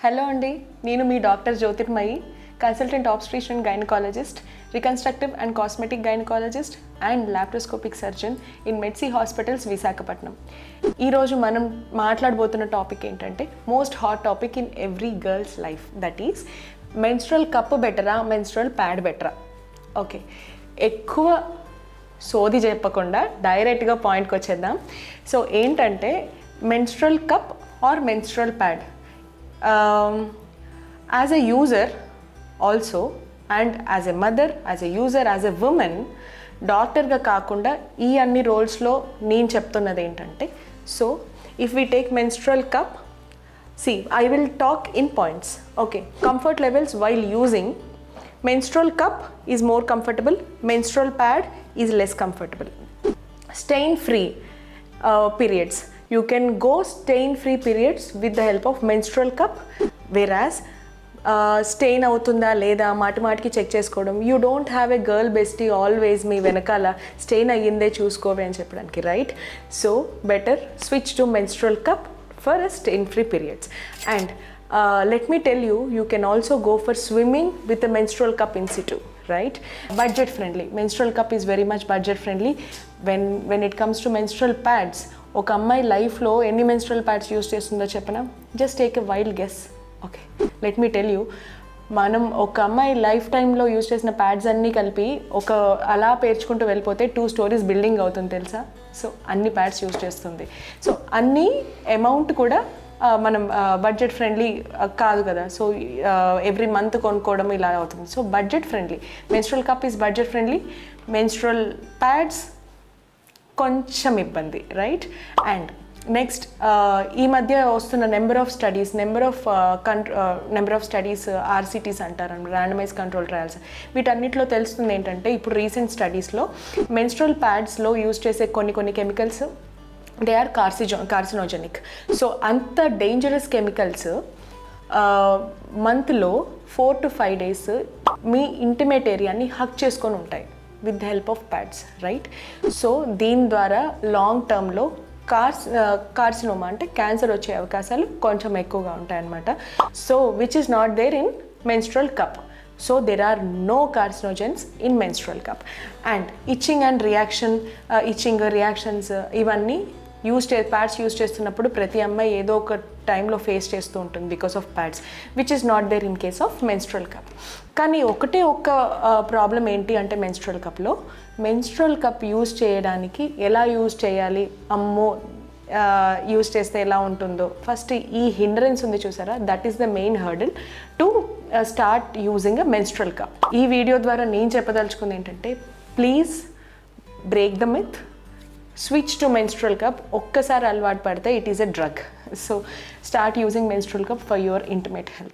Hello అండి, నేను మీ doctor Jyothirmayi, consultant obstetrician gynaecologist, reconstructive and cosmetic gynaecologist and laparoscopic surgeon in Medcy hospitals Visakhapatnam. ఈరోజు మనం మాట్లాడబోతున్న టాపిక్ ఏంటంటే most hot topic in every girls life, that is menstrual cup బెటరా, menstrual pad బెటరా. Okay, ఎక్కువ సోది చెప్పకుండా డైరెక్ట్గా పాయింట్కి వచ్చేద్దాం. సో ఏంటంటే menstrual cup or menstrual pad, as a user also and as a mother, as a user, as a woman, డాక్టర్గా కాకుండా ఈ అన్ని రోల్స్లో నేను చెప్తున్నది ఏంటంటే, so if we take menstrual cup, see I will talk in points. Okay, comfort levels while using menstrual cup is more comfortable, menstrual pad is less comfortable. Stain free periods, you can go stain free periods with the help of menstrual cup, whereas stain అవుతుందా లేదా మాటికి check చేసుకోవడం, you don't have a girl bestie always మీ వెనకాల stain అయ్యిందే చూసుకోవే అని చెప్పడానికి, right? So better switch to menstrual cup for a stain free periods. And let me tell you, you can also go for swimming with a menstrual cup in situ, right? Budget friendly, menstrual cup is very much budget friendly. When it comes to menstrual pads, ఒక అమ్మాయి లైఫ్లో ఎన్ని menstrual pods use చేస్తుందో చెప్పనా? Just take a wild guess. Okay, let me tell you, మనం ఒక అమ్మాయి life టైంలో యూస్ చేసిన ప్యాడ్స్ అన్నీ కలిపి ఒక అలా పేర్చుకుంటూ వెళ్ళిపోతే 2 stories బిల్డింగ్ అవుతుంది తెలుసా? సో అన్ని ప్యాడ్స్ యూస్ చేస్తుంది. సో అన్ని అమౌంట్ కూడా మనం బడ్జెట్ ఫ్రెండ్లీ కాదు కదా. సో ఎవ్రీ మంత్ కొనుక్కోవడం ఇలా అవుతుంది. So budget friendly menstrual cup is budget friendly, menstrual pads కొంచెం ఇబ్బంది, రైట్? అండ్ నెక్స్ట్, ఈ మధ్య వస్తున్న నెంబర్ ఆఫ్ స్టడీస్ ఆర్సిటీస్ అంటారు, ర్యాండమైజ్ కంట్రోల్ ట్రయల్స్. వీటన్నిటిలో తెలుస్తుంది ఏంటంటే, ఇప్పుడు రీసెంట్ స్టడీస్లో మెన్స్ట్రల్ ప్యాడ్స్లో యూజ్ చేసే కొన్ని chemicals, they are carcinogenic. So అంత డేంజరస్ కెమికల్స్ మంత్లో 4 to 5 days మీ ఇంటిమేట్ ఏరియాని హక్ చేసుకొని ఉంటాయి with the help of pads, right? So దీని ద్వారా లాంగ్ టర్మ్లో కార్సినోమా అంటే క్యాన్సర్ వచ్చే అవకాశాలు కొంచెం ఎక్కువగా ఉంటాయన్నమాట. So which is not there in menstrual cup. So there are no carcinogens in menstrual cup. And itching reactions ఇవన్నీ ప్యాడ్స్ యూస్ చేస్తున్నప్పుడు ప్రతి అమ్మాయి ఏదో ఒక టైంలో ఫేస్ చేస్తూ ఉంటుంది because of pads, which is not there in case of menstrual cup. కానీ ఒక్క ప్రాబ్లం ఏంటి అంటే మెన్స్ట్రల్ కప్ యూస్ చేయడానికి ఎలా యూస్ చేయాలి, అమ్మో యూస్ చేస్తే ఎలా ఉంటుందో, ఫస్ట్ ఈ హిండ్రెన్స్ ఉంది చూసారా, that is the main hurdle to start using a menstrual cup. ఈ వీడియో ద్వారా నేను చెప్పదలుచుకుంది ఏంటంటే, please break the myth, switch to menstrual cup. ఒక్కసారి అలవాటు పడితే it is a drug. So start using menstrual cup for your intimate health.